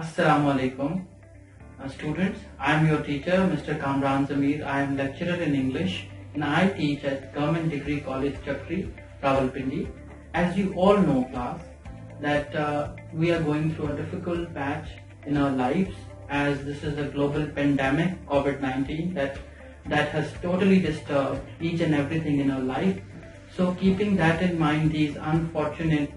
Assalamu alaikum. Students, I am your teacher, Mr. Kamran Zamir. I am lecturer in English and I teach at Government Degree College, Chakri, Rawalpindi. As you all know, class, that we are going through a difficult patch in our lives as this is a global pandemic, COVID-19, that has totally disturbed each and everything in our life. So keeping that in mind, these unfortunate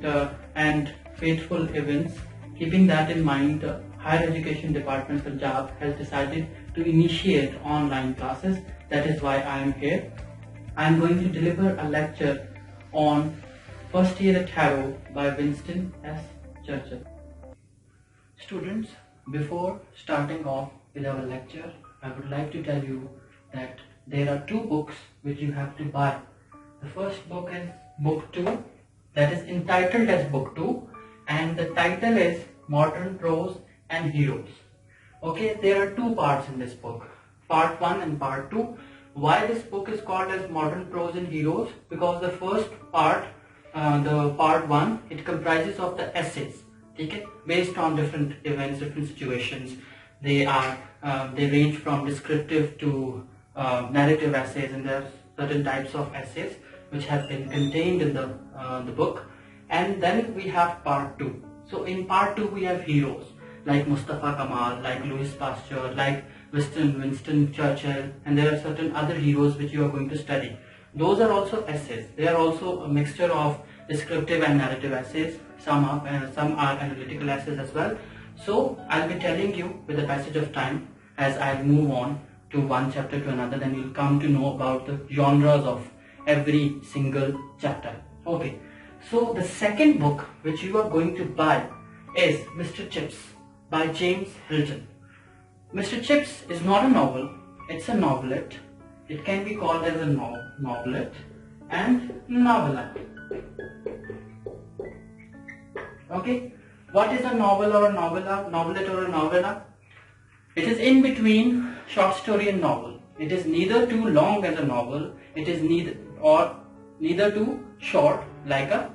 and fateful events, keeping that in mind, Higher Education Department Punjab has decided to initiate online classes. That is why I am here. I am going to deliver a lecture on First Year at Harrow by Winston S. Churchill. Students, before starting off with our lecture, I would like to tell you that there are two books which you have to buy. The first book is Book 2, that is entitled as Book 2, and the title is Modern Prose and Heroes. Okay, there are two parts in this book, Part 1 and Part 2. Why this book is called as Modern Prose and Heroes? Because the first part, the Part 1, it comprises of the essays, okay, based on different events, different situations. They range from descriptive to narrative essays, and there are certain types of essays which have been contained in the book. And then we have Part 2. So in Part 2 we have heroes like Mustafa Kamal, like Louis Pasteur, like Winston Churchill, and there are certain other heroes which you are going to study. Those are also essays. They are also a mixture of descriptive and narrative essays. Some are analytical essays as well. So I'll be telling you with the passage of time as I move on to one chapter to another, then you'll come to know about the genres of every single chapter. Okay. So the second book which you are going to buy is Mr. Chips by James Hilton. Mr. Chips is not a novel, it's a novelette. It can be called as a novelette and novella. Okay, what is a novel or a novella? Novelette or a novella? It is in between short story and novel. It is neither too long as a novel, it is neither too short like a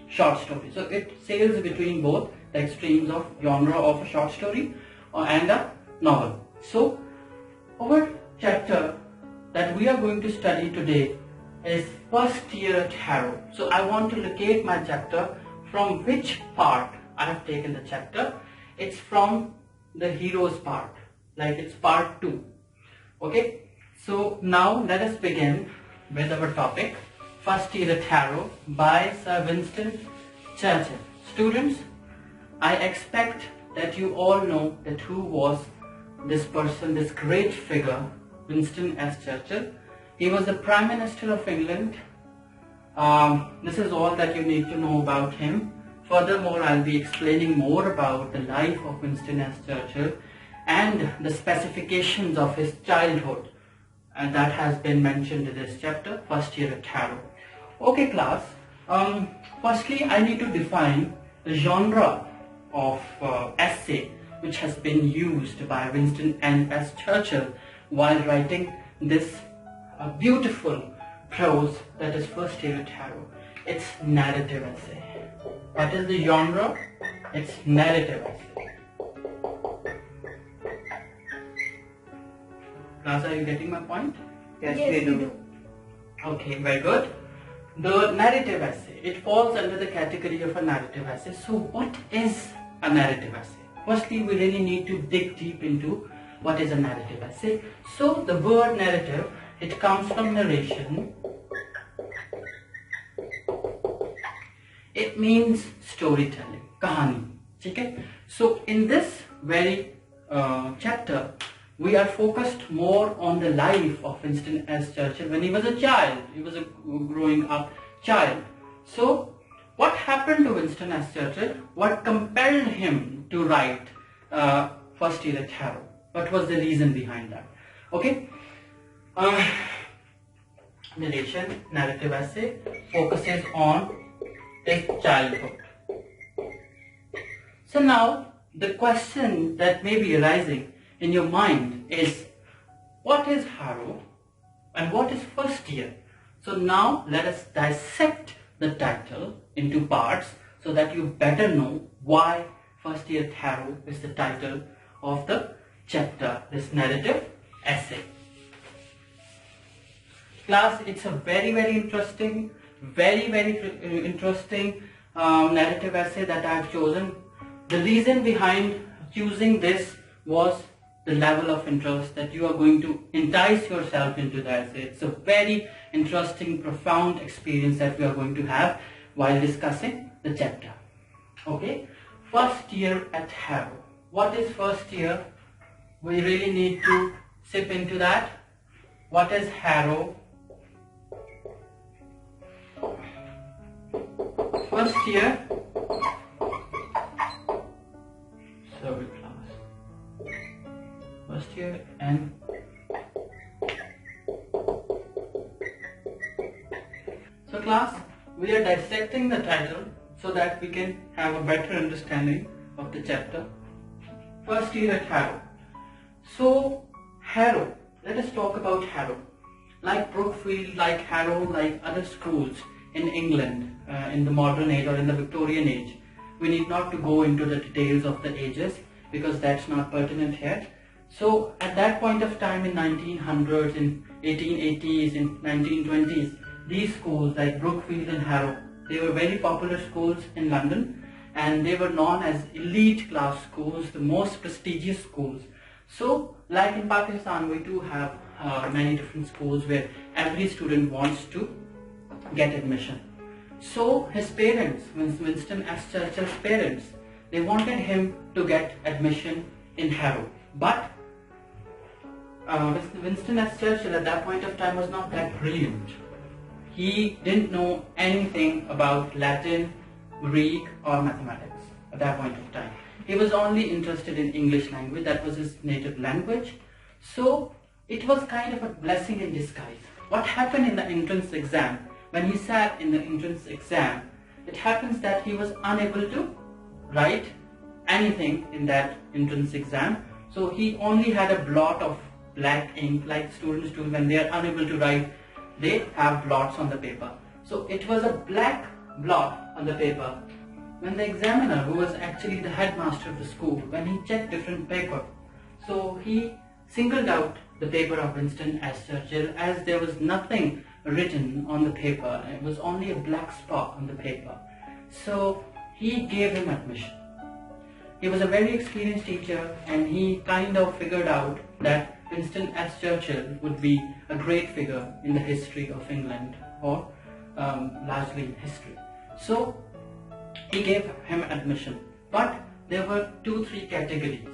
short story. So it sails between both the extremes of genre of a short story and a novel. So our chapter that we are going to study today is First Year at Harrow. So I want to locate my chapter from which part I have taken the chapter. It's from the heroes part, like it's Part 2. Okay, so now let us begin with our topic, First Year at Harrow by Sir Winston Churchill. Students, I expect that you all know that who was this person, this great figure, Winston S. Churchill. He was the Prime Minister of England. This is all that you need to know about him. Furthermore, I'll be explaining more about the life of Winston S. Churchill and the specifications of his childhood, and that has been mentioned in this chapter, First Year at Harrow. Okay class, firstly I need to define the genre of essay which has been used by Winston S. Churchill while writing this beautiful prose that is First Year at Harrow. It's narrative essay. What is the genre? It's narrative essay. Class, are you getting my point? Yes, we do. Okay, very good. The narrative essay, it falls under the category of a narrative essay. So what is a narrative essay? Firstly, we really need to dig deep into what is a narrative essay. So the word narrative, it comes from narration. It means storytelling, kahani. Okay? So in this very chapter, we are focused more on the life of Winston S. Churchill when he was a child. He was a growing up child. So what happened to Winston S. Churchill? What compelled him to write First Year at Harrow? What was the reason behind that? Okay. Narration, narrative essay focuses on his childhood. So now the question that may be arising in your mind is, what is Harrow and what is First Year? So now let us dissect the title into parts so that you better know why First Year at Harrow is the title of the chapter, this narrative essay. Class, it's a very interesting, very interesting narrative essay that I have chosen. The reason behind choosing this was the level of interest that you are going to entice yourself into the essay. It's a very interesting, profound experience that we are going to have while discussing the chapter. Okay, First Year at Harrow. What is first year? We really need to sip into that. What is Harrow? First year. Sorry, class. First year and so class, we are dissecting the title so that we can have a better understanding of the chapter. First Year at Harrow. So Harrow, let us talk about Harrow. Like Brookfield, like Harrow, like other schools in England in the modern age or in the Victorian age, we need not to go into the details of the ages because that's not pertinent here. So at that point of time in 1900s, in 1880s, in 1920s, these schools like Brookfield and Harrow, they were very popular schools in London and they were known as elite class schools, the most prestigious schools. So like in Pakistan, we do have many different schools where every student wants to get admission. So his parents, Winston S. Churchill's parents, they wanted him to get admission in Harrow. But Winston S. Churchill at that point of time was not that brilliant. He didn't know anything about Latin, Greek or mathematics at that point of time. He was only interested in English language, that was his native language. So it was kind of a blessing in disguise. What happened in the entrance exam? When he sat in the entrance exam, it happens that he was unable to write anything in that entrance exam. So he only had a blot of black ink, like students do when they are unable to write, they have blots on the paper. So it was a black blot on the paper. When the examiner, who was actually the headmaster of the school, when he checked different paper, so he singled out the paper of Winston S. Churchill as there was nothing written on the paper. It was only a black spot on the paper. So he gave him admission. He was a very experienced teacher and he kind of figured out that Winston S. Churchill would be a great figure in the history of England or largely in history. So he gave him admission. But there were 2-3 categories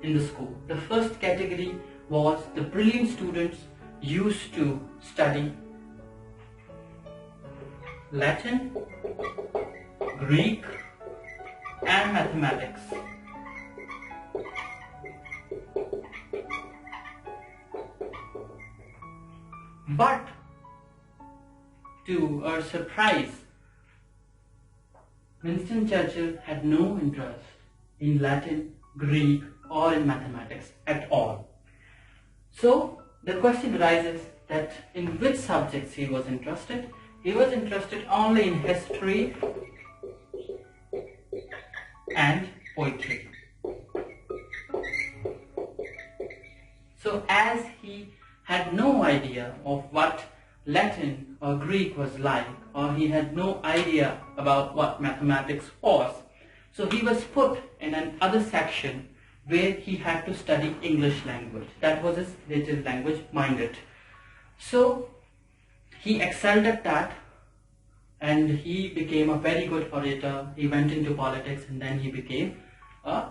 in the school. The first category was the brilliant students used to study Latin, Greek and mathematics. But to our surprise, Winston Churchill had no interest in Latin, Greek or in mathematics at all. So the question arises that in which subjects he was interested. He was interested only in history and poetry. So as he had no idea of what Latin or Greek was like, or he had no idea about what mathematics was, so he was put in another section where he had to study English language. That was his native language, mind it. So he excelled at that and he became a very good orator. He went into politics and then he became a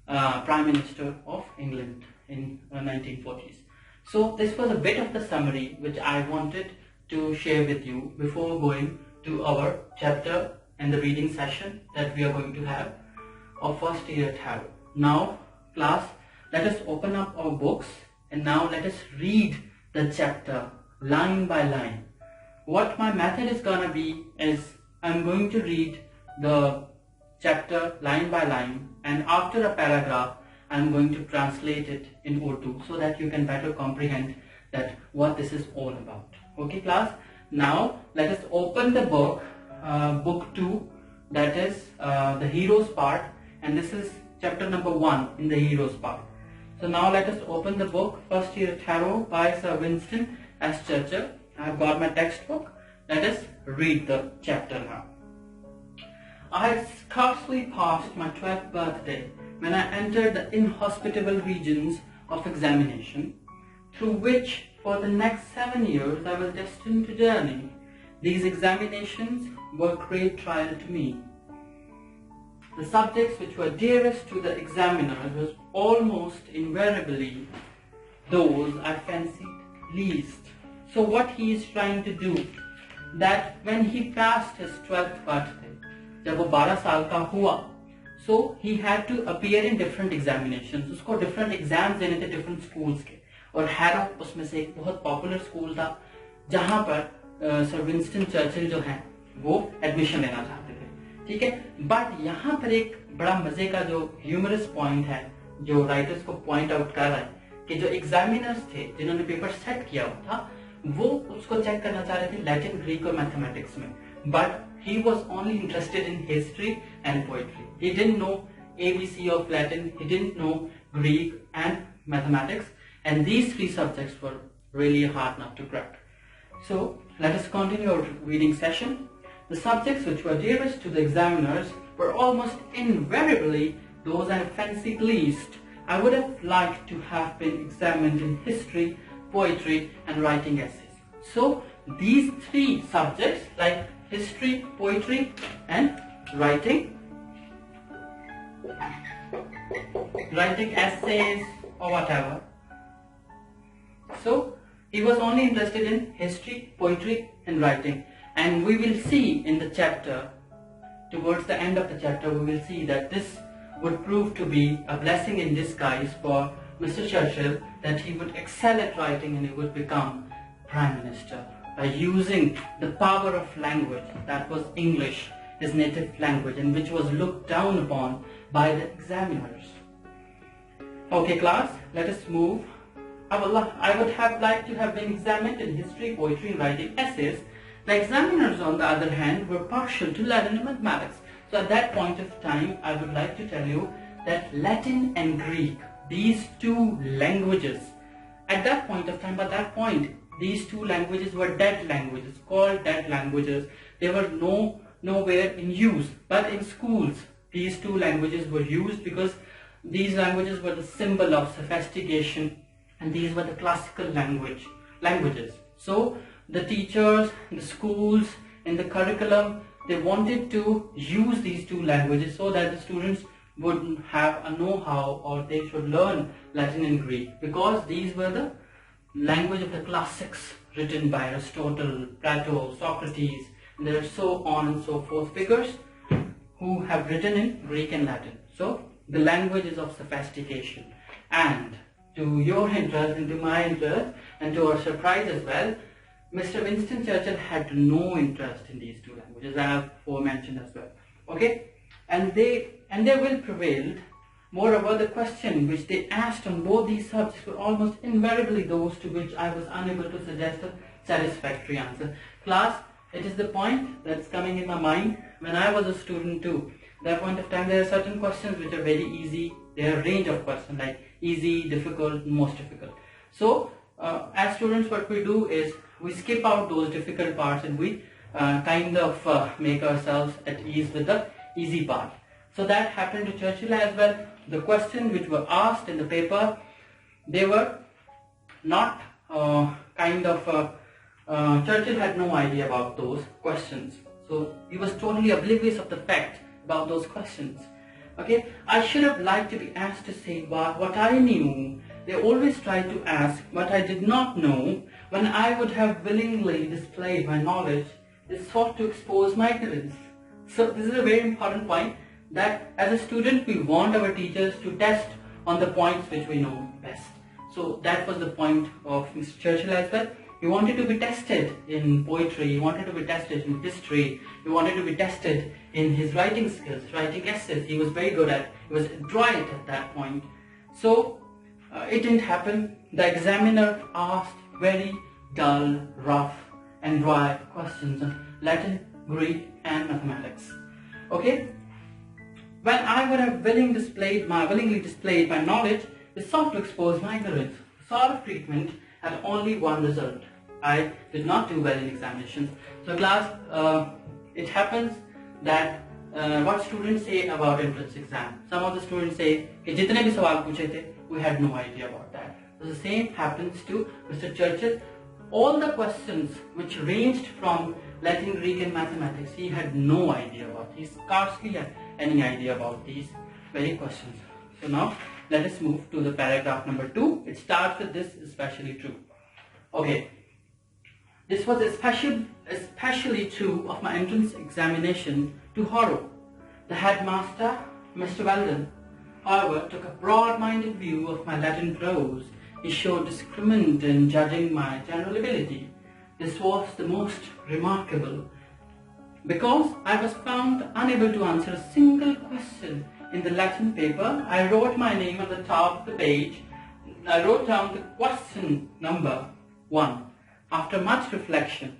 Prime Minister of England in 1940s. So this was a bit of the summary which I wanted to share with you before going to our chapter and the reading session that we are going to have of First Year at Harrow. Now class, let us open up our books and now let us read the chapter line by line. What my method is gonna be is I'm going to read the chapter line by line and after a paragraph I'm going to translate it in Urdu so that you can better comprehend that what this is all about. Okay class, now let us open the book, book 2, that is the heroes part, and this is chapter number 1 in the heroes part. So now let us open the book, First Year Tarot by Sir Winston S. Churchill. I have got my textbook. Let us read the chapter now. I had scarcely passed my 12th birthday when I entered the inhospitable regions of examination, through which for the next 7 years I was destined to journey. These examinations were a great trial to me. The subjects which were dearest to the examiners was almost invariably those I fancied least. So what he is trying to do, that when he passed his 12th birthday, जब वो 12 साल का हुआ, so he had to appear in different examinations. उसको different exams देने थे different schools के, और हैरो उसमें से एक बहुत popular school था जहां पर सर विंस्टन चर्चिल जो हैं वो एडमिशन लेना चाहते थे, ठीक है. बट यहाँ पर एक बड़ा मजे का जो ह्यूमरस पॉइंट है जो राइटर्स को पॉइंट आउट कर रहा है कि जो एग्जामिनर्स थे जिन्होंने पेपर सेट किया हुआ था वो उसको चेक करना चाह रहे थे लैटिन, ग्रीक और मैथमेटिक्स में, but he was only interested in history and poetry. He didn't know ABC of Latin, he didn't know Greek and mathematics, and these 3 subjects were really hard not to crack. So let us continue our reading session. The subjects which were dearest to the examiners were almost invariably those I fancied least. I would have liked to have been examined in history, poetry and writing essays. So these 3 subjects, like history, poetry and writing essays or whatever. So he was only interested in history, poetry and writing, and we will see in the chapter, towards the end of the chapter, we will see that this would prove to be a blessing in disguise for Mr. Churchill, that he would excel at writing and he would become Prime Minister by using the power of language, that was English, his native language, and which was looked down upon by the examiners. Okay class, let us move. I would have liked to have been examined in history, poetry and writing essays. The examiners on the other hand were partial to Latin and mathematics. So at that point of time I would like to tell you that Latin and Greek, these 2 languages, at that point of time, by that point, these 2 languages were dead languages, called dead languages. They were nowhere in use. But in schools, these 2 languages were used because these languages were the symbol of sophistication, and these were the classical languages. So the teachers, the schools, in the curriculum, they wanted to use these 2 languages so that the students would have a know-how, or they should learn Latin and Greek, because these were the language of the classics written by Aristotle, Plato, Socrates, and there are so on and so forth figures who have written in Greek and Latin. So the language is of sophistication, and to your interest and to my interest and to our surprise as well, Mr. Winston Churchill had no interest in these 2 languages, I have aforementioned as well. Okay, and they will prevail. Moreover, the question which they asked on both these subjects were almost invariably those to which I was unable to suggest a satisfactory answer. Class, it is the point that's coming in my mind when I was a student too. At that point of time, there are certain questions which are very easy. There are a range of questions like easy, difficult, most difficult. So as students, what we do is we skip out those difficult parts and we kind of make ourselves at ease with the easy part. So that happened to Churchill as well. The questions which were asked in the paper, they were not Churchill had no idea about those questions. So he was totally oblivious of the fact about those questions. Okay, I should have liked to be asked to say what I knew. They always tried to ask what I did not know, when I would have willingly displayed my knowledge. They sought to expose my ignorance. So this is a very important point, that as a student we want our teachers to test on the points which we know best. So that was the point of Mr. Churchill as well. He wanted to be tested in poetry, he wanted to be tested in history, he wanted to be tested in his writing skills, writing essays. He was very good at, he was adroit at that point. So it didn't happen. The examiner asked very dull, rough and dry questions on Latin, Greek and mathematics. Okay? when I would have willingly displayed my knowledge, it sought to expose my ignorance. The sort of treatment had only one result. I did not do well in examinations. So class, it happens that what students say about entrance exam. Some of the students say कि जितने भी सवाल पूछे थे, we had no idea about that. So the same happens to Mr. Churchill. All the questions which ranged from Latin, Greek and mathematics, he had no idea about. He scarcely had any idea about these very questions. So now let us move to the paragraph number 2. It starts with this especially true. Okay. This was especially true of my entrance examination to Harrow. The headmaster, Mr. Weldon, however, took a broad-minded view of my Latin prose. He showed discriminant in judging my general ability. This was the most remarkable, because I was found unable to answer a single question in the Latin paper. I wrote my name at the top of the page. I wrote down the question number 1. After much reflection,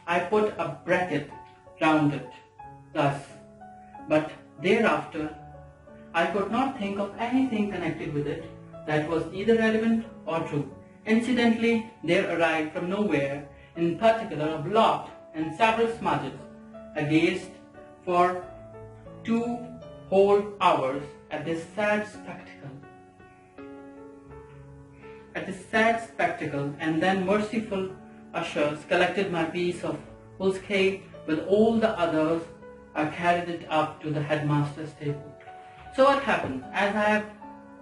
I put a bracket round it, thus, but thereafter I could not think of anything connected with it that was either relevant or true. Incidentally, there arrived from nowhere, in particular a blot and several smudges. I gazed for 2 whole hours at this sad spectacle, and then merciful ushers collected my piece of foolscap with all the others. I carried it up to the headmaster's table. So what happened? As I have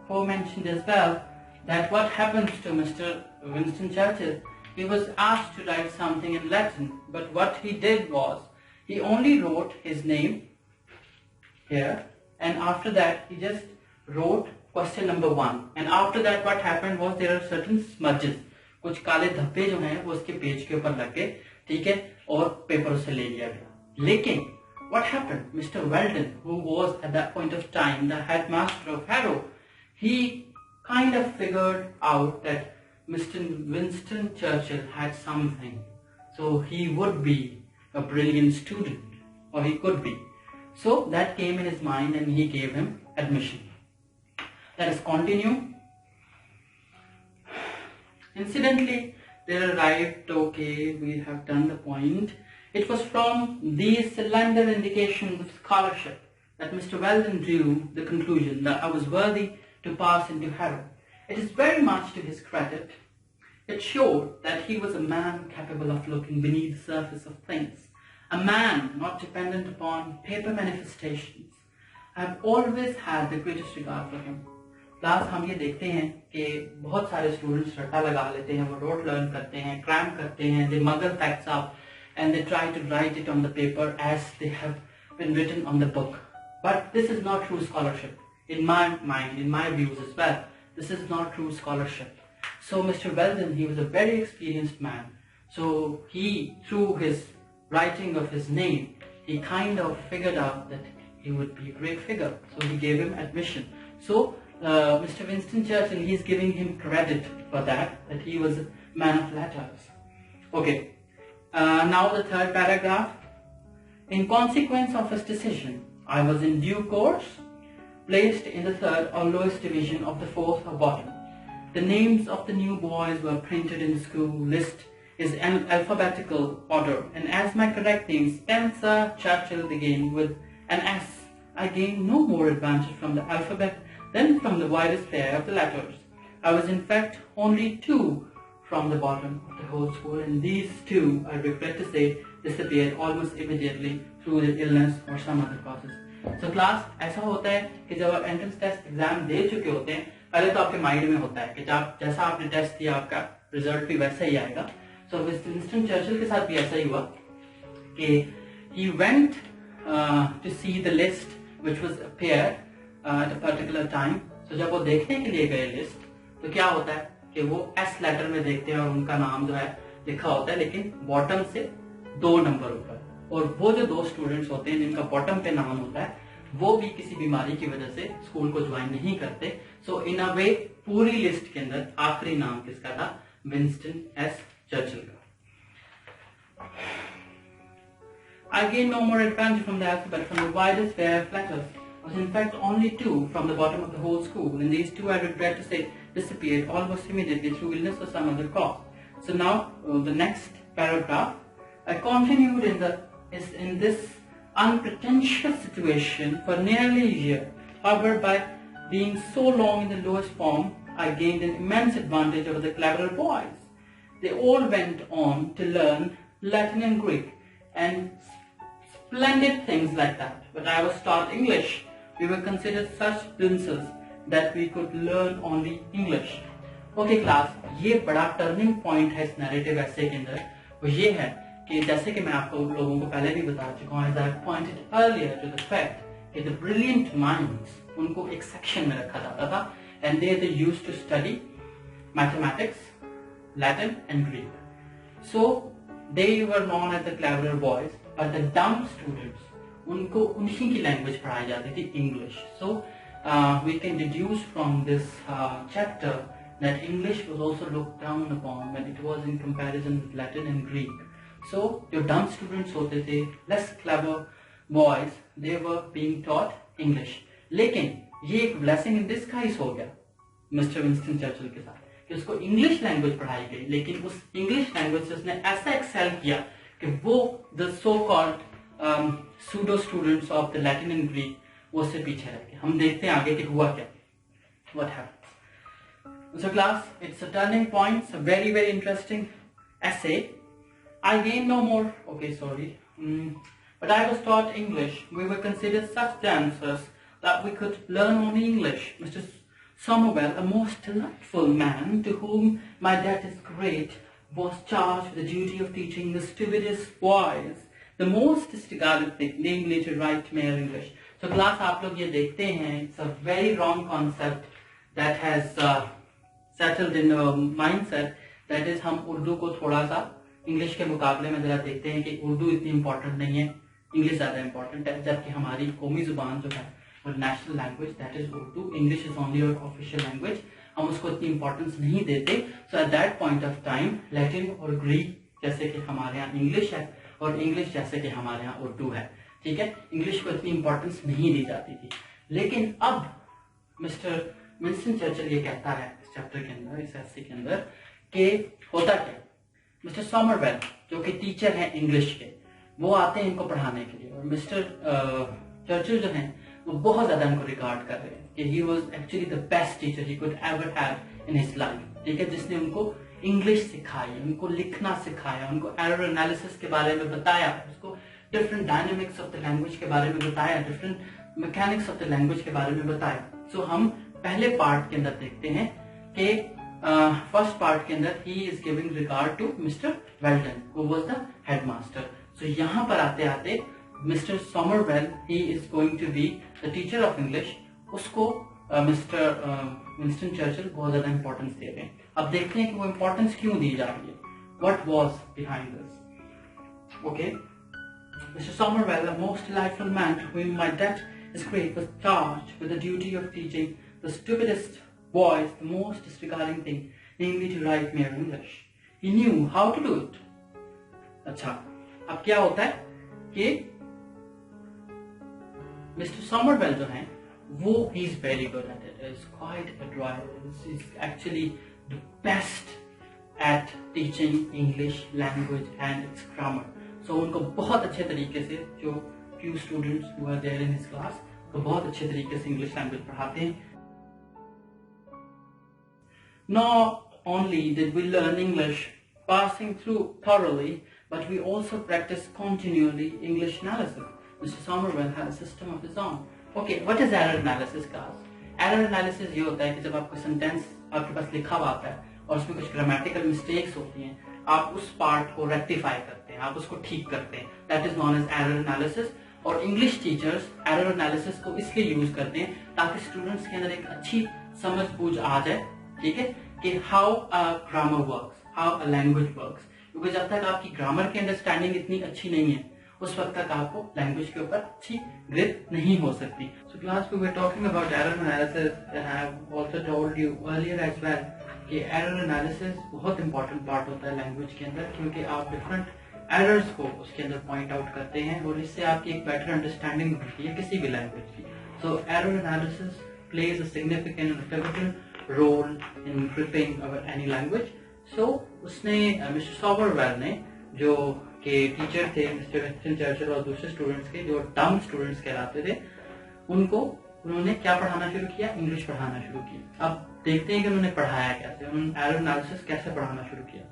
forementioned as well, that what happens to Mr. Winston Churchill, he was asked to write something in Latin, but what he did was, he only wrote his name here, and after that he just wrote question number 1. And after that what happened was, there are certain smudges, कुछ काले धब्बे जो हैं वो उसके page के ऊपर लग गए, ठीक है, और पेपर से ले लिया गया. लेकिन what happened? Mr. Weldon, who was at that point of time the headmaster of Harrow, he kind of figured out that Mr. Winston Churchill had something, so he would be a brilliant student, or he could be. So that came in his mind and he gave him admission. Let us continue. Incidentally, there arrived, okay, we have done the point. It was from these slender indications of scholarship that Mr. Weldon drew the conclusion that I was worthy to pass into Harrow. It is very much to his credit. It showed that he was a man capable of looking beneath the surface of things, a man not dependent upon paper manifestations. I have always had the greatest regard for him. Class हम ये देखते हैं कि बहुत सारे students रट्टा लगा लेते हैं, वो रोट लर्न करते हैं, क्रैम करते हैं, they muddle facts up and they try to write it on the paper as they have been written on the book. But this is not true scholarship. In my mind, in my views as well, this is not true scholarship. So Mr. Weldon, he was a very experienced man. So he, through his writing of his name, he kind of figured out that he would be a great figure. So he gave him admission. So Mr. Winston Churchill, he is giving him credit for that he was a man of letters. Okay. Now the third paragraph. In consequence of his decision, I was in due course placed in the third or lowest division of the fourth or bottom. The names of the new boys were printed in the school list is in alphabetical order, and as my correct name Spencer Churchill began with an S, I gained no more advantage from the alphabet than from the widest pair of the letters. I was in fact only 2 from the bottom of the whole school, and these 2, I regret to say, disappeared almost immediately through the illness or some other causes. So class, ऐसा होता है कि जब आप entrance test exam दे चुके होते हैं, पहले तो आपके माइंड में होता है कि जैसा आपने टेस्ट दिया आपका रिजल्ट भी वैसा ही आएगा. So विंस्टन चर्चिल के साथ भी ऐसा ही हुआ कि he went to see the list which was appeared at a particular time. So जब वो देखने के लिए गए लिस्ट, तो क्या होता है कि वो एस लेटर में देखते हैं और उनका नाम जो है लिखा होता है, लेकिन बॉटम से 2 नंबर ऊपर, और वो जो 2 स्टूडेंट्स होते हैं जिनका बॉटम पे नाम होता है वो भी किसी बीमारी की वजह से स्कूल को ज्वाइन नहीं करते. सो इन अ वे पूरी लिस्ट के अंदर आखिरी नाम किसका था? विंस्टन एस चर्चिल का. I gained no more advantage from the alphabet from the widest pair of letters. was in fact only 2 from the bottom of the whole school, and these 2, I regret to say, disappeared almost immediately through illness or some other cause. So now the next paragraph, I continued in this unpretentious situation for nearly a year. However, by being so long in the lowest form, I gained an immense advantage over the cleverer boys. They all went on to learn Latin and Greek and splendid things like that. But I was taught English. We were considered such dunces that we could learn only English. Okay class, ये बड़ा turning point है इस narrative ऐसे के अंदर, वो ये है कि जैसे कि मैं आपको लोगों को पहले भी बता चुका हूँ, as I pointed earlier to the fact कि the brilliant minds उनको एक सेक्शन में रखा जाता था, and they used to study mathematics, Latin and Greek. So they were known as the cleverer boys, but the dumb students उनको उन्हीं की लैंग्वेज पढ़ाई जाती थी, English. So we can deduce from this chapter that English was also looked down upon when it was in comparison with Latin and Greek. So your dumb students होते थे, less clever boys, they were being taught English. लेकिन ये एक blessing in disguise हो गया mister Winston Churchill के साथ कि उसको इंग्लिश लैंग्वेज पढ़ाई गई, लेकिन उस इंग्लिश लैंग्वेज से उसने ऐसा एक्सेल किया कि वो the so called pseudo students of the Latin and Greek वो उससे पीछे रह गए. हम देखते हैं आगे कि हुआ क्या. What happened? So class, it's a turning point. It's a very, very interesting essay. I gained no more. Okay, sorry. But I was taught English. We were considered such dancers that we could learn only English. Mr. Somervell, a most delightful man to whom my debt is great, was charged with the duty of teaching the stupidest boys the most disregarded thing, namely to write mere English. So class, आप लोग ये देखते हैं, it's a very wrong concept that has settled in our mindset. That is, हम उर्दू को थोड़ा सा English के मुकाबले में जरा देखते हैं कि उर्दू इतनी इम्पोर्टेंट नहीं है, इंग्लिश ज़्यादा इम्पोर्टेंट है, जबकि हमारी कौमी जुबान जो है वो national language that is Urdu, English is only और ऑफिशियल लैंग्वेज, हम उसको इतनी इंपॉर्टेंस नहीं देते. So at that point of time Latin और ग्रीक जैसे कि हमारे यहाँ इंग्लिश है और इंग्लिश जैसे कि हमारे यहाँ उर्दू है, ठीक है, इंग्लिश को इतनी इंपॉर्टेंस नहीं दी जाती थी. लेकिन अब मिस्टर विंस्टन चर्चिल ये कहता है इस चैप्टर के अंदर, इस एस्से के अंदर, कि होता क्या, मिस्टर सोमरवेल जो कि टीचर हैं इंग्लिश के, वो आते हैं इनको पढ़ाने के लिए, और मिस्टर चर्चिल जो हैं वो बहुत ज्यादा इनको रिगार्ड कर रहे हैं कि he was actually the best teacher he could ever have in his life, ठीक है, जिसने उनको इंग्लिश सिखाई, उनको लिखना सिखाया, उनको एरर एनालिसिस के बारे में बताया, उसको different dynamics of the language के बारे में बताया, different mechanics of the language के बारे में बताया. सो हम पहले पार्ट के अंदर देखते हैं कि फर्स्ट पार्ट के अंदर he is giving regard to mister वेल्टन who was the headmaster. सो यहाँ पर आते आते mister Somervell he is going to be the teacher of English, उसको मिस्टर विंस्टन चर्चिल बहुत ज्यादा इंपॉर्टेंस दे रहे हैं. अब देखते हैं कि वो इंपॉर्टेंस क्यों दी जा रही है, what was behind this. Okay, mister Somervell, a most delightful man to whom my debt is great, was charged with the duty of teaching the stupidest boys the most disregarding thing, namely to write mere English. He knew how to do it. अच्छा, अब क्या होता है कि mister Somervell जो हैं वो he is very good at it. Is quite adroit. He's actually the best at teaching English language and its grammar. So उनको बहुत अच्छे तरीके से जो few students who are there in his class तो बहुत अच्छे तरीके से इंग्लिश लैंग्वेज पढ़ाते हैं. Not only did we learn English passing through thoroughly, but we also practiced continually English analysis. Mr. Somervell had a system of his own. Okay, what is error analysis, guys? Error analysis ये होता है कि जब आपको sentence आपके पास लिखा हुआ आता है और उसमें कुछ ग्रामेटिकल मिस्टेक्स होती हैं, आप उस पार्ट को रेक्टिफाई करते हैं, आप उसको ठीक करते हैं. That is known as error analysis. और इंग्लिश टीचर्स एरर एनालिसिस को इसलिए यूज करते हैं ताकि स्टूडेंट्स के अंदर एक अच्छी समझ बूझ आ जाए, ठीक है, कि how a grammar works, how a language works. क्योंकि जब तक आपकी ग्रामर की अंडरस्टैंडिंग इतनी अच्छी नहीं है उस वक्त तक आपको लैंग्वेज के ऊपर अच्छी ग्रिप नहीं हो सकती. So class we were talking about error analysis and I have also told you earlier as well कि एरर एनालिसिस बहुत इंपॉर्टेंट पार्ट होता है लैंग्वेज के अंदर, क्योंकि आप डिफरेंट एरर्स को उसके अंदर पॉइंट आउट करते हैं और इससे आपकी एक बेटर अंडरस्टैंडिंग होती है किसी भी लैंग्वेज की. So error analysis plays a significant and pivotal role in gripping any language. So उसने मिस्टर सॉबरवेल ने जो के टीचर थे मिस्टर विंस्टन चर्चिल और दूसरे स्टूडेंट्स के जो डम स्टूडेंट्स कहलाते थे उन्होंने क्या पढ़ाना शुरू किया, इंग्लिश पढ़ाना शुरू किया। अब देखते हैं कि उन्होंने पढ़ाया कैसे, उन्होंने एरर एनालिसिस कैसे पढ़ाना शुरू किया।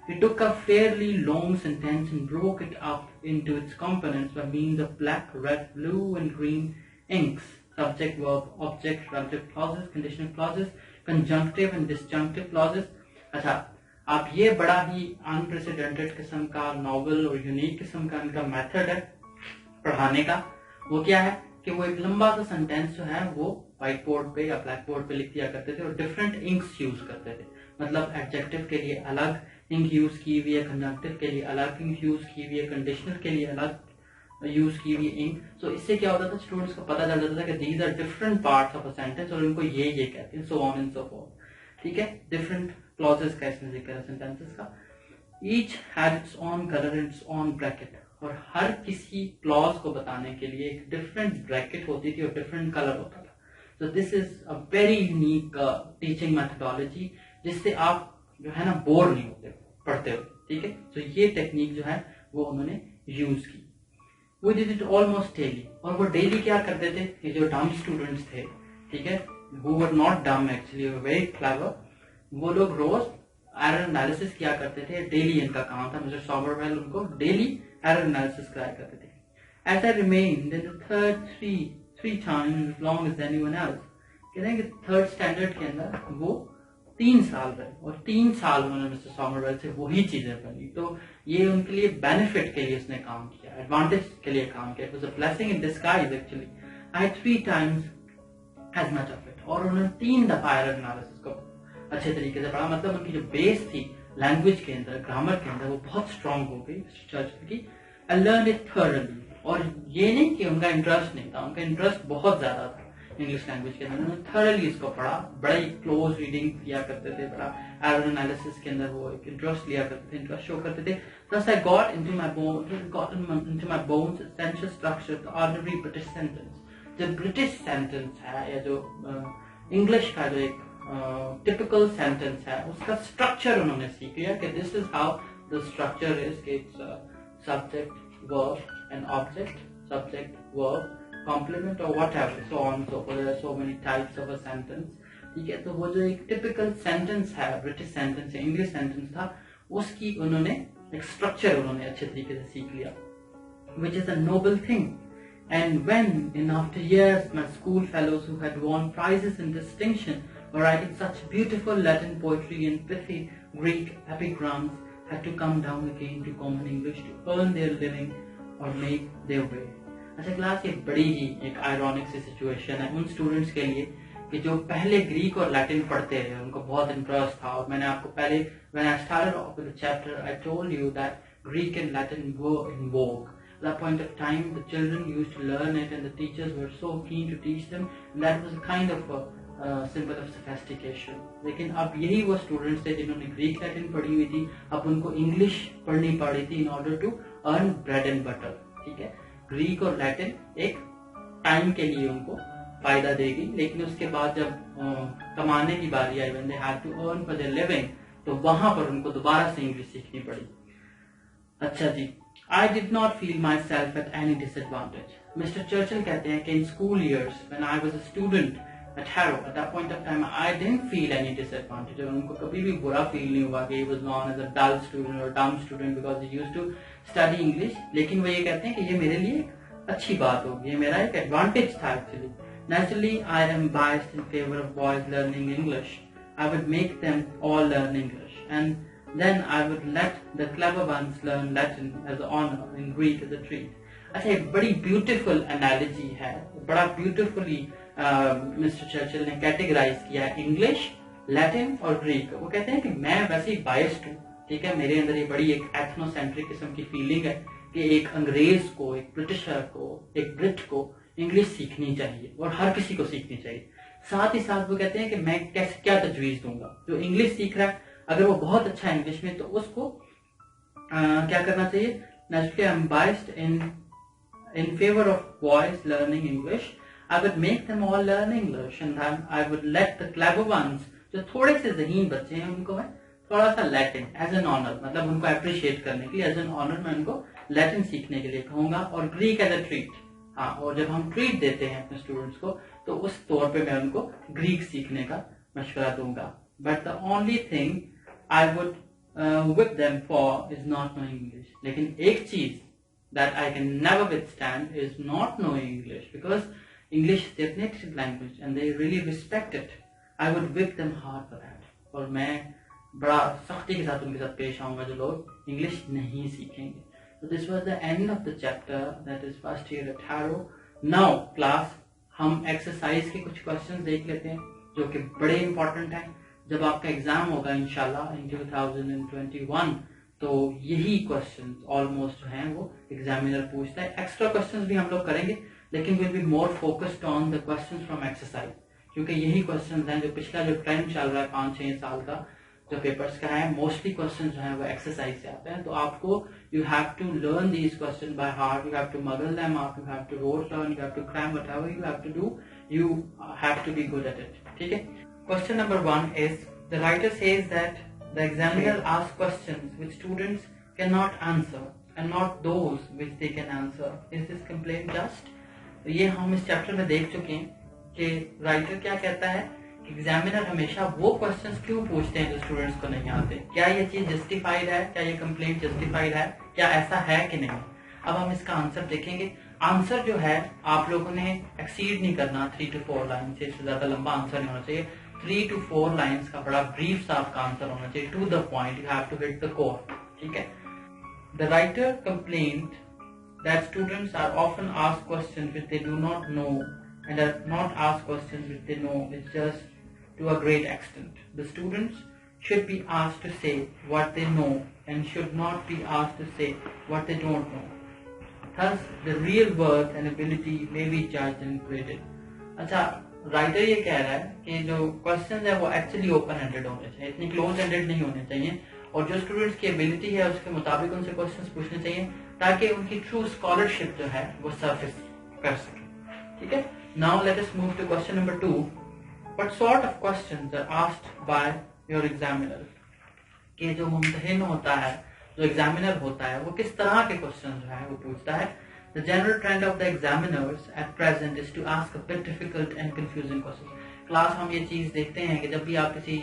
He took a fairly long sentence and broke it up into its components by means of black, red, blue and green inks, subject, verb, object, relative clauses, conditional clauses, conjunctive and disjunctive clauses। अच्छा, अब ये बड़ा ही unprecedented किस्म का novel और unique किस्म का इनका मेथड है पढ़ाने का। वो क्या है कि वो एक लंबा सा सेंटेंस जो है वो व्हाइट बोर्ड पे या ब्लैक बोर्ड पे लिख दिया करते थे और डिफरेंट इंक्स यूज करते थे। मतलब एडजेक्टिव के लिए अलग इंक यूज की हुई है, कंजंक्टिव के लिए अलग इंक यूज की हुई है, कंडीशनल के लिए अलग यूज की हुई इंक। सो इससे क्या होता था, स्टूडेंट्स को पता चल जाता था कि these are different parts of a sentence और उनको ये कहते हैं, so on and so forth. ठीक है, डिफरेंट क्लॉजेस का इसमें जिक्र है सेंटेंसेस का। Each had it's on colour and it's on bracket, और हर किसी क्लॉज को बताने के लिए एक डिफरेंट ब्रैकेट होती थी और डिफरेंट कलर होता था। So this is a very unique teaching methodology जिससे आप जो है ना बोर नहीं होते पढ़ते हुए। ठीक है, तो ये टेक्निक जो है वो उन्होंने यूज की। वो डिड इट ऑलमोस्ट डेली, और वो डेली क्या करते थे, ये जो डम स्टूडेंट्स थे, ठीक है, who were not dumb actually, were very clever, वो लोग रोज एरर एनालिसिस किया करते थे। डेली इनका काम था, मिस्टर सॉबरवेल उनको डेली एरर एनालिसिस कराया करते थे। As I remained in the third three times as long as anyone else, कहते हैं कि थर्ड स्टैंडर्ड के अंदर वो 3 साल रहे और 3 साल उन्होंने मिस्टर सॉमरवेल से वही चीजें बनी। तो ये उनके लिए बेनिफिट के लिए उसने काम किया, एडवांटेज के लिए काम किया। It was a blessing in disguise actually. I had 3 times as much of it, और उन्होंने 3 दफा एरर एनालिसिस को अच्छे तरीके से पढ़ा। मतलब उनकी जो बेस थी लैंग्वेज के अंदर, ग्रामर के अंदर, वो बहुत स्ट्रांग हो गई मिस्टर चर्चिल की। I learned it thoroughly, और ये नहीं कि उनका इंटरेस्ट नहीं था, उनका इंटरेस्ट बहुत ज्यादा था इंग्लिश लैंग्वेज के अंदर। उन्होंने थॉरली इसको पढ़ा, बड़ा ही क्लोज रीडिंग किया करते थे, बड़ा एरर एनालिसिस के अंदर वो एक इंटरेस्ट लिया करते थे, इंटरेस्ट शो करते थे। Thus I got into my bones essential structure, the ordinary British sentence। जो ब्रिटिश सेंटेंस है या जो इंग्लिश का जो एक टिपिकल सेंटेंस है उसका स्ट्रक्चर उन्होंने सीख लिया कि this is how the structure is, कि it's subject verb and object, subject verb complement or whatever, so on so forth. There are so many types of a sentence। ठीक है, तो वो जो एक टिपिकल सेंटेंस है, ब्रिटिश सेंटेंस है, English sentence था, उसकी उन्होंने एक स्ट्रक्चर उन्होंने अच्छे तरीके से सीख लिया, which is a noble thing। And when in after years my school fellows who had won prizes in distinction were writing such beautiful Latin poetry and pithy Greek epigrams had to come down again to common English to earn their living or make their way। अच्छा, class एक बड़ी ही एक ironic सी situation है उन students के लिए कि जो पहले ग्रीक और लैटिन पढ़ते रहे, उनको बहुत इंटरेस्ट था। और मैंने आपको पहले when I started off with the chapter I told you that Greek and Latin were in vogue। At that point of time the children used to learn it and the teachers were so keen to teach them, and that was a kind of a symbol of sophistication। लेकिन अब यही वो students थे जिन्होंने Greek Latin पढ़ी हुई थी, अब उनको इंग्लिश पढ़नी पड़ी थी in order to earn bread and butter। ठीक है, ग्रीक और लैटिन एक टाइम के लिए उनको फायदा देगी, लेकिन उसके बाद जब कमाने की बारी आई, when they had to earn for their living, तो वहां पर उनको दोबारा से इंग्लिश सीखनी पड़ी। अच्छा जी, I did not feel myself at any disadvantage। Mister Churchill कहते हैं कि in school years when I was a student at Harrow, at that point of time I didn't feel any disadvantage। और उनको कभी भी बुरा फील नहीं हुआ कि he was known as a dull student or dumb student because he used to study English। लेकिन वो ये कहते हैं कि ये मेरे लिए अच्छी बात होगी, ये मेरा एक एडवांटेज था actually. Naturally I am biased in favor of boys learning English। I would make them all learn English and then I would let the clever ones learn Latin as an honor and Greek as a treat। अच्छा, एक बड़ी beautiful analogy है, बड़ा beautifully mister Churchill ने categorise किया English, Latin और Greek. वो कहते हैं कि मैं वैसे ही बायस्ड हूँ, ठीक है, मेरे अंदर ये बड़ी एक एथनोसेंट्रिक किस्म की फीलिंग है कि एक अंग्रेज को, एक ब्रिटिशर को, एक ब्रिट को इंग्लिश सीखनी चाहिए और हर किसी को सीखनी चाहिए। साथ ही साथ वो कहते हैं कि मैं कैसे क्या तजवीज दूंगा, जो इंग्लिश सीख रहा है अगर वो बहुत अच्छा है इंग्लिश में तो उसको क्या करना चाहिए। Naturally I am biased in favor of boys learning English। I would make them all learn English and then I would let the clever ones, जो थोड़े से ज़हीन बच्चे हैं उनको मैं थोड़ा सा लैटिन एज एन ऑनर, मतलब उनको अप्रिशिएट करने के लिए एज एन ऑनर मैं उनको लैटिन सीखने के लिए कहूंगा, और ग्रीक एज ए ट्रीट। हाँ, और जब हम ट्रीट देते हैं अपने स्टूडेंट्स को तो उस तौर पे मैं उनको ग्रीक सीखने का मशवरा दूंगा। But the only thing I would whip them for is not knowing English. लेकिन एक चीज that I can never withstand is not knowing English, because English is their native language and they really respect it. I would whip them hard for that. और मैं बड़ा सख्ती के साथ उनके साथ पेश आऊंगा जो लोग इंग्लिश नहीं सीखेंगे। So this was the end of the chapter, that is first year at Harrow. Now class, हम एक्सरसाइज के कुछ क्वेश्चंस देख लेते हैं जो कि बड़े इंपॉर्टेंट हैं। जब आपका एग्जाम होगा इंशाल्लाह इन 2021, तो यही क्वेश्चंस ऑलमोस्ट जो हैं वो एग्जामिनर पूछता है। एक्स्ट्रा क्वेश्चंस भी हम लोग करेंगे, लेकिन will be more focused on the questions from exercise, क्योंकि यही क्वेश्चंस हैं जो पिछला जो ट्रेंड चल रहा है 5-6 साल का जो पेपर्स का है, मोस्टली क्वेश्चंस जो हैं वो एक्सरसाइज से आते हैं। तो आपको you have to learn these question by heart, you have to mug them up, you have to rote down, you have to cram whatever you have to do, you have to be good at it. ठीक है। Question number 1 is, the writer says that the examiner asks questions which students cannot answer and not those which they can answer. Is this complaint just? तो ये हम इस chapter में देख चुके हैं कि राइटर क्या कहता है कि एग्जामिनर हमेशा वो क्वेश्चंस क्यों पूछते हैं जो स्टूडेंट्स को नहीं आते। क्या ये चीज जस्टिफाइड है, क्या ये कंप्लेंट जस्टिफाइड है, क्या ऐसा है कि नहीं। अब हम इसका आंसर देखेंगे। आंसर जो है आप लोगों ने एक्सीड नहीं करना 3 to 4 लाइन से, इससे ज्यादा लंबा आंसर नहीं होना चाहिए। 3 to 4 लाइन्स का बड़ा ब्रीफ सा आपका आंसर होना चाहिए, to the point, you have to hit the core. ठीक है। The writer complaint that students are often asked questions which they do not know and are not asked questions which they know is just to a great extent. द स्टूडेंट्स should be asked to say what they know and should not be asked to say what they don't know. Thus, the real worth and ability may be judged and graded. अच्छा, writer ये कह रहा है कि जो questions है वो actually open ended होने चाहिए, इतनी क्लोज एंडेड नहीं होने चाहिए, और जो स्टूडेंट्स की एबिलिटी है उसके मुताबिक उनसे क्वेश्चंस पूछने चाहिए ताकि उनकी ट्रू स्कॉलरशिप जो है वो सरफेस कर सके। ठीक है। Now let us move to question number 2। What sort of questions are asked by your examiner. कि जो मुम्तहिन होता है, जो एग्जामिनर होता है, वो किस तरह के क्वेश्चन जो है वो पूछता है। The general trend of the examiners at present is to ask a bit difficult and confusing questions. Class हम ये चीज देखते हैं कि जब भी आप किसी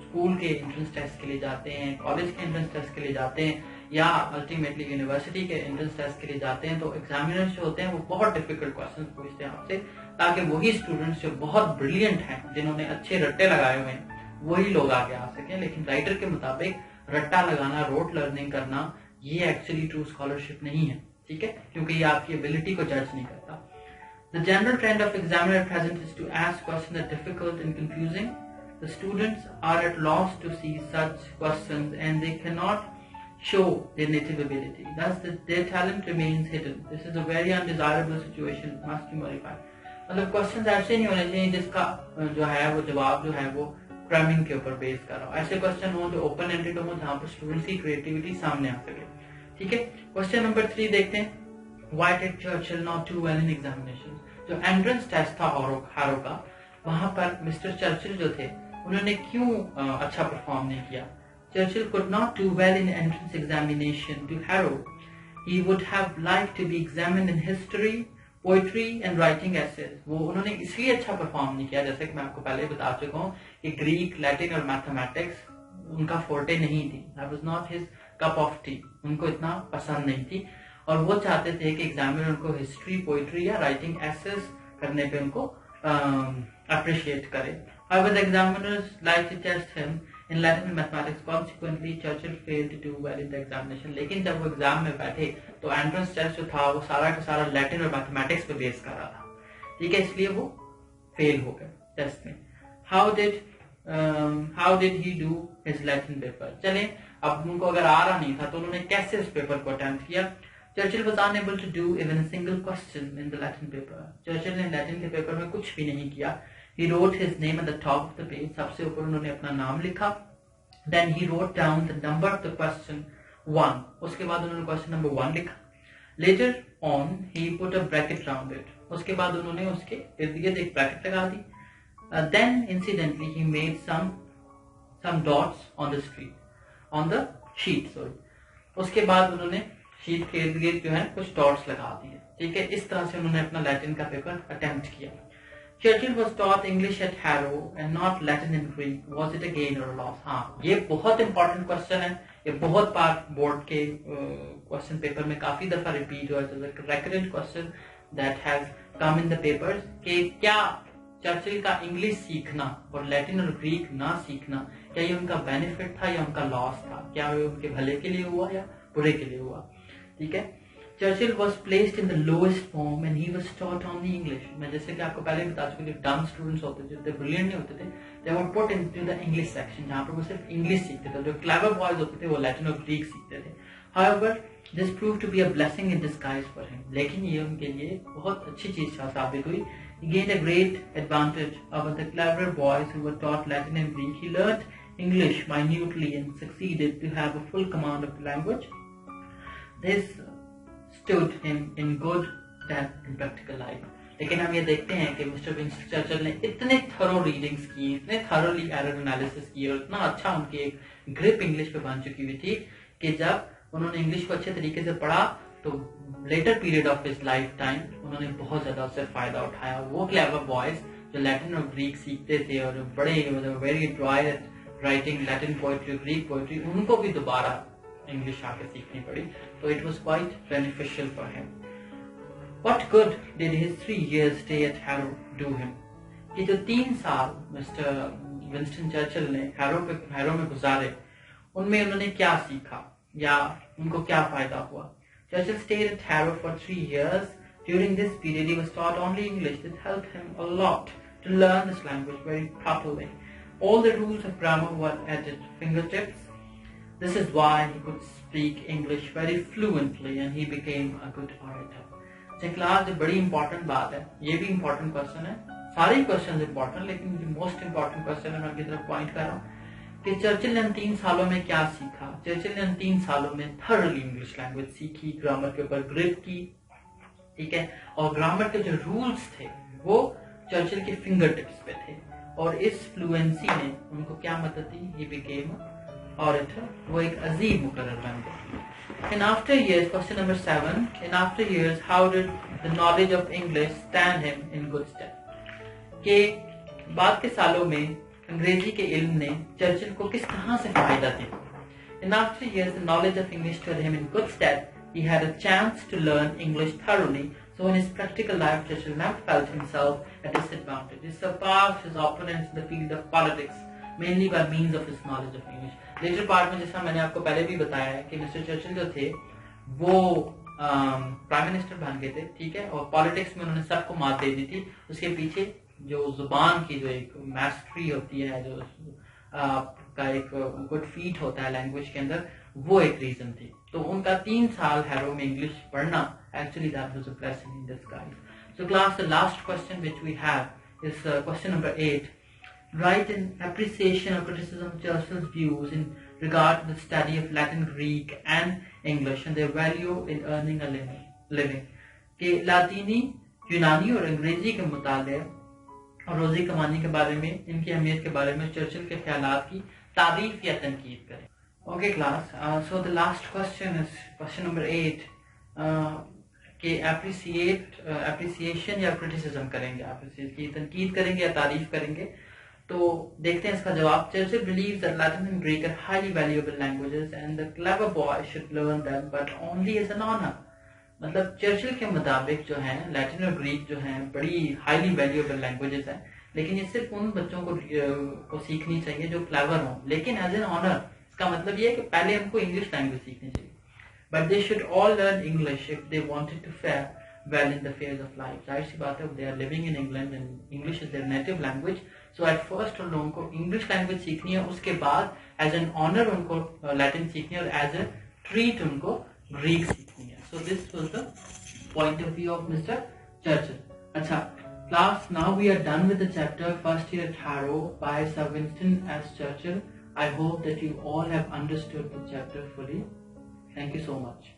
स्कूल के एंट्रेंस टेस्ट के लिए जाते हैं, कॉलेज के एंट्रेंस टेस्ट के लिए जाते हैं, या अल्टीमेटली यूनिवर्सिटी के एंट्रेंस टेस्ट के लिए जाते हैं, तो एग्जामिनर्स जो होते हैं वो बहुत डिफिकल्ट क्वेश्चंस पूछते हैं आपसे, ताकि वही स्टूडेंट्स जो बहुत ब्रिलियंट हैं, जिन्होंने अच्छे रट्टे लगाए हुए हैं, वही लोग आगे आ सकें। लेकिन राइटर के मुताबिक रट्टा लगाना, रोट लर्निंग करना, ये एक्चुअली ट्रू स्कॉलरशिप नहीं है। ठीक है, क्योंकि ये आपकी एबिलिटी को जज नहीं करता। The general trend of examiner at present is to ask questions that are difficult and confusing. The students are at loss to see such questions and they cannot show their native ability. Thus, their talent remains hidden. This is a very undesirable situation. It must be modified. मतलब questions ऐसे नहीं होने चाहिए जिसका जो है वो जवाब जो है वो क्रैमिंग के ऊपर बेस कर रहा हो। ऐसे क्वेश्चन हो जो ओपन एंडेड हो, जहाँ पर स्टूडेंट्स की क्रिएटिविटी सामने आ सके। ठीक है। क्वेश्चन नंबर 3 देखते हैं। Why did Churchill not do well in examinations? जो एंट्रेंस टेस्ट था हारो का, वहां पर मिस्टर चर्चिल जो थे उन्होंने क्यों अच्छा परफॉर्म नहीं किया। Churchill could not do well in entrance examination to Harrow. He would have liked to be examined in history, poetry and writing essays. वो उन्होंने इसलिए अच्छा परफॉर्म नहीं किया, जैसे कि मैं आपको पहले बता चुका हूँ कि ग्रीक, लैटिन और मैथमेटिक्स उनका फोर्टे नहीं थी। That was not his cup of tea. उनको इतना पसंद नहीं थी, और वो चाहते थे कि एग्जामिनर उनको हिस्ट्री, पोइट्री या राइटिंग एसेस करने पे उनको अप्रिशिएट करे। However, the examiners liked to test him in Latin and mathematics. Consequently, Churchill failed to do well in the examination. लेकिन जब वो एग्जाम में बैठे तो एंट्रेंस टेस्ट जो था वो सारा का सारा लैटिन और मैथमेटिक्स पे बेस कर रहा था। ठीक है, इसलिए वो फेल हो गए टेस्ट में। How did he do his Latin paper? चलें, अब उनको अगर आ रहा नहीं था तो उन्होंने कैसे उस पेपर को अटेम्प्ट किया। Churchill was unable to do even a single question in the Latin paper. Churchill ने लैटिन के पेपर में कुछ भी नहीं किया। He wrote his name at the top of the page. सबसे ऊपर उन्होंने अपना नाम लिखा। Then he wrote down the number of the question 1. उसके बाद उन्होंने क्वेश्चन नंबर 1 लिखा। Letter on he put a bracket round it, उसके बाद उन्होंने उसके इर्द गिर्द एक ब्रैकेट लगा दी. Then incidentally he made some dots on the sheet, sorry. उसके बाद उन्होंने शीट के इर्द गिर्द जो है कुछ डॉट्स लगा दिए. ठीक है, इस तरह से उन्होंने अपना लैटिन का पेपर अटेम्प्ट किया. Churchill was taught English at Harrow and not Latin and Greek. Was it a gain or a loss? हाँ, ये बहुत इंपॉर्टेंट क्वेश्चन है. ये बहुत बार बोर्ड के क्वेश्चन पेपर में काफी दफा रिपीट हुआ है. Recurrent question that has come in the papers कि क्या चर्चिल का इंग्लिश सीखना और लैटिन और ग्रीक ना सीखना, क्या ये उनका बेनिफिट था या उनका लॉस था, क्या ये उनके भले के लिए हुआ या बुरे के लिए हुआ. ठीक है. Churchill was placed in the lowest form and he was taught only English. मैं जैसे कि आपको पहले बता चुका, जो dumb students होते थे, जो brilliant नहीं होते थे, they were put into the English section, जहाँ पर वो सिर्फ English सीखते थे. जो clever boys होते थे, वो Latin और Greek सीखते थे. However, this proved to be a blessing in disguise for him. लेकिन ये उनके लिए बहुत अच्छी चीज साबित हुई. He gained a great advantage over the clever boys who were taught Latin and Greek. He learned English minutely and succeeded to have a full command of the language. This stood him in good stead in practical life. लेकिन हम ये देखते हैं कि mister Winston Churchill ने इतने thorough readings की, इतने थरोली एरर एनालिसिस की और इतना अच्छा उनकी एक ग्रिप इंग्लिश पे बन चुकी हुई थी कि जब उन्होंने इंग्लिश को अच्छे तरीके से पढ़ा तो letter period of his life time उन्होंने बहुत ज्यादा उससे फायदा उठाया. वो क्लेवर बॉयज जो लैटिन और ग्रीक सीखते थे और बड़े very dry at writing Latin poetry, Greek poetry, उनको भी दोबारा इंग्लिश आके सीखनी पड़ी. तो it was quite beneficial for him. What good did his 3 years stay at Harrow do him? कि जो 3 साल मिस्टर विंस्टन चर्चिल ने हैरो में गुजारे, उनमें उन्होंने क्या सीखा या उनको क्या फायदा हुआ. Churchill stayed at Harrow for 3 years. During this period, he was taught only English. This helped him a lot to learn this language very properly. All the rules of grammar were at his fingertips. This is why he could speak English very fluently and he became a good orator. Class जो बड़ी important बात है, ये भी important question है, सारे question important, लेकिन जो मोस्ट इंपॉर्टेंट क्वेश्चन है मैं उनकी तरफ पॉइंट कर रहा हूँ कि चर्चिल ने इन 3 सालों में क्या सीखा. चर्चिल ने इन 3 सालों में थर्डली इंग्लिश लैंग्वेज सीखी, ग्रामर के ऊपर ग्रिप की. ठीक है, और ग्रामर के जो रूल्स थे वो चर्चिल के फिंगर टिप्स पे थे और इस फ्लुएंसी ने उनको क्या मदद दी. ही बिकेम orator, वो एक अजीब मुकर्रर बन गए. In after years, question number 7, in after years, how did the knowledge of English stand him in good stead? के बाद के सालों में अंग्रेजी के इल्म ने चर्चिल को किस तरह से फायदा दिया. In after years, the knowledge of English stood him in good stead. He had a chance to learn English thoroughly. So in his practical life, Churchill never felt himself at disadvantage. He surpassed his opponents in the field of politics, mainly by means of his knowledge of English. Latter part में जैसा मैंने आपको पहले भी बताया है कि mister Churchill जो थे वो प्राइम मिनिस्टर बन गए थे. ठीक है, और पॉलिटिक्स में उन्होंने सबको मात दे दी थी. उसके पीछे जो जुबान की जो एक मैस्ट्री होती है, जो का एक गुड फीट होता है लैंग्वेज के अंदर, वो एक रीजन थी. तो उनका 3 साल हैरो में इंग्लिश पढ़ना, actually that was a blessing in disguise. So class, the last question which we have is question number 8. Write an appreciation or criticism of Churchill's views in regard to the study of Latin, Greek and English and their value in earning a living. कि लातीनी, यूनानी और अंग्रेजी के मुताले और रोजी कमाने के बारे में, इनकी अहमियत के बारे में चर्चिल के ख्यालात की तारीफ या तनकीद करें. Okay class, so the last question is question number 8. कि appreciation या criticism करेंगे, appreciation की तनकीद करेंगे या तारीफ करेंगे. तो देखते हैं इसका जवाब. Churchill believes that Latin and Greek are highly valuable languages and the clever boy should learn them, but only as an honor. मतलब चर्चिल के मुताबिक जो है लैटिन और ग्रीक जो है बड़ी हाईली वैल्यूएबल लैंग्वेजेस हैं, लेकिन ये सिर्फ उन बच्चों को सीखनी चाहिए जो क्लेवर हों, लेकिन एज एन ऑनर. इसका मतलब ये है कि पहले हमको इंग्लिश लैंग्वेज सीखनी चाहिए. But they should all learn English if they wanted to fare well in the phase of life. जाहिर सी बात है, they are living in England and English is their native language. So at first उन लोगों को English language सीखनी है, उसके बाद एज एन ऑनर उनको लैटिन सीखनी है और एज ए ट्रीट उनको ग्रीक सीखनी है. So this was the point of view of Mr. Churchill. अच्छा class, now we are done with the chapter First Year at Harrow by Sir Winston S. Churchill. I hope that you all have understood the chapter fully. Thank you so much.